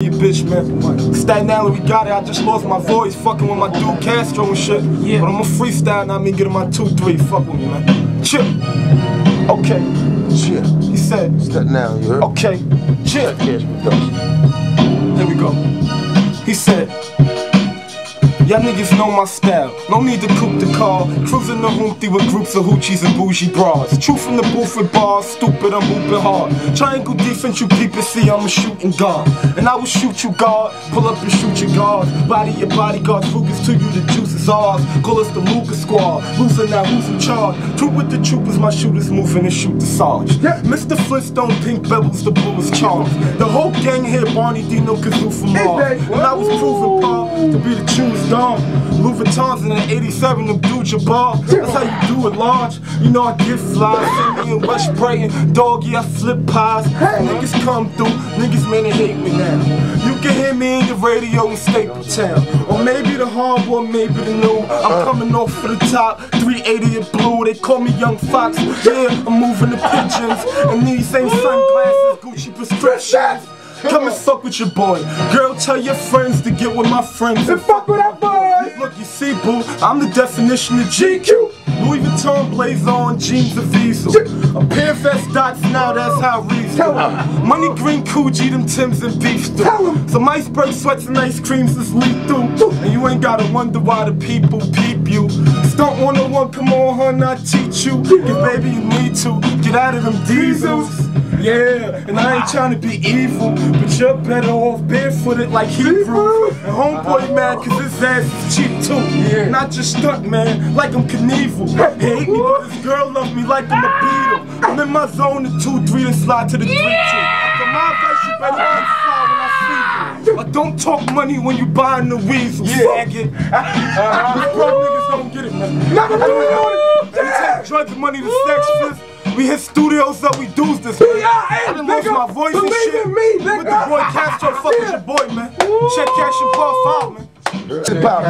You bitch, man. Staten Island, we got it. I just lost my voice fucking with my dude Castro and shit. Yeah. But I'm a freestyle now, me getting my 2-3. Fuck with me, man. Chill. Okay. Chill. He said. Staten Island, you heard? Okay. Chill. Here we go. He said. Y'all niggas know my style, no need to coupe the car. Cruising the hoopty with groups of hoochies and bougie bras. Truth from the booth with bars, stupid, I'm hooping hard. Triangle defense, you people see I'm a shooting guard. And I will shoot you guard, pull up and shoot your guards. Body your bodyguards, focus to you, the juice is ours. Call us the Lucas squad, losing now, who's in charge? Troop with the troopers, my shooters moving and shoot the Sarge. Mr. Flintstone, pink bevels, the bluest charms. The whole gang here, Barney, Dino, Kazoo from Mars. And I was proven par to be the truest dog. Louis Vuittons in an 87 of Abdul-Jabbar. That's how you do it large. You know I get fly. See me in West Brighton, doggy, I flip pies. Niggas come through, niggas man they hate me now. You can hear me in your radio in Staple Town. Or maybe the harbor, or maybe the new. I'm coming off for the top, 380 at blue. They call me Young Fox. Yeah, I'm moving the pigeons. And these ain't sunglasses, Gucci prescriptions. Come and fuck with your boy. Girl, tell your friends to get with my friends and fuck with that boy. Look, you see, boo, I'm the definition of GQ. Louis Vuitton blaze on jeans of Visa. A pair of vest dots now, that's how I reason. Money green Coogee, them Timbs and beef stew. Some iceberg sweats and ice creams is lethal. And you ain't gotta wonder why the people peep you. Stunt 101, come on, hun, I teach you. Cause baby, you need to get out of them diesels. Yeah, and I ain't trying to be evil, but you're better off barefooted like Hebrew. And homeboy mad cause his ass is cheap too. Yeah. Not just stunt man, like I'm Knievel. He hate me but his girl love me like I'm a Beatle. I'm in my zone to 2-3 and slide to the 3-2. So my advice, you better fly when I see you. I don't talk money when you buying the weasel. Yeah. These broke niggas don't get it, man. We take drugs and money to sex fist. We hit studios up, we do's this, man. I done lost my voice and shit. With the boy Castro, fuck with your boy, man. Check cash and ball 5, man. Get it back,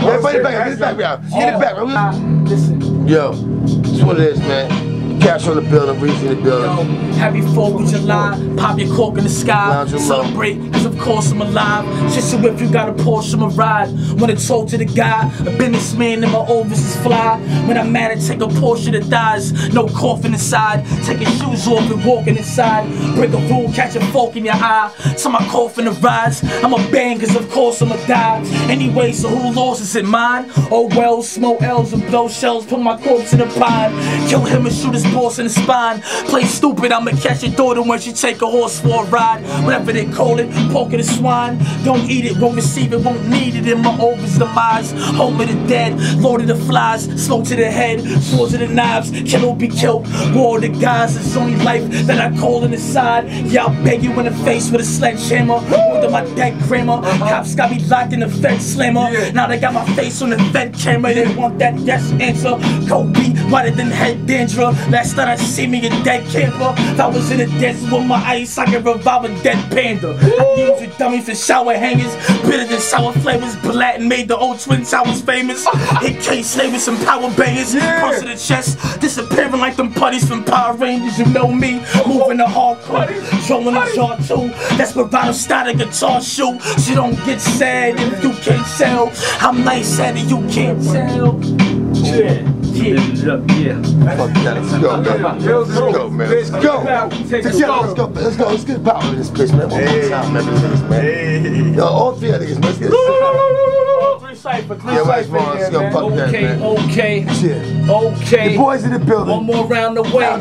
get it back, get it back. Listen. Yo, it's what it is, man. Cash on the building, Reese in the building. Happy 4th of July, pop your cork in the sky. Celebrate, cause of course I'm alive. Just so if you got a Porsche, I'ma ride. When I talk to the guy, a businessman and my overseas fly. When I'm mad, I take a Porsche that dies. No coffin inside. Take your shoes off and walking inside. Break a rule, catch a fork in your eye. So my coffin to rise. I'm a bang, cause of course I'ma die. Anyway, so who lost is it mine? Oh well, smoke L's and blow shells. Put my corpse in the pine. Kill him and shoot his boss in the spine. Play stupid, I'ma catch your daughter when she take a horse for a ride. Whatever they call it, pork of the swine. Don't eat it, won't receive it, won't need it in my over's demise. Home of the dead, Lord of the flies. Smoke to the head, swords to the knives. Kill or be killed, war of the guys. It's only life that I call in the side. Yeah, I'll beg you in the face with a sledgehammer. Order my dead grammar. Cops got me locked in the Fed slammer. Now they got my face on the Fed camera. They want that yes answer. Kobe, whiter than head danger. Last night I see me a dead camper. If I was in the desert with my ice, I could revive a dead panda. I use a dummy for shower hangers. Bitter than sour flavors. Blatin made the old Twin Towers famous. Hit K-Slay with some power bangers. Cross to the chest, disappearing like them putties from Power Rangers. You know me, moving the hardcore, trolling the jaw too. That's Bravado style guitar shoe. So don't get sad if you can't tell. I'm nice at it, you can't tell. Yeah. Fuck that, let's go, man. Let's go, man. Let's go. Let's get power in this bitch, man. One more time, man. Yo, all 3 of these, man. Let's get Okay. The boys in the building. One more round the way.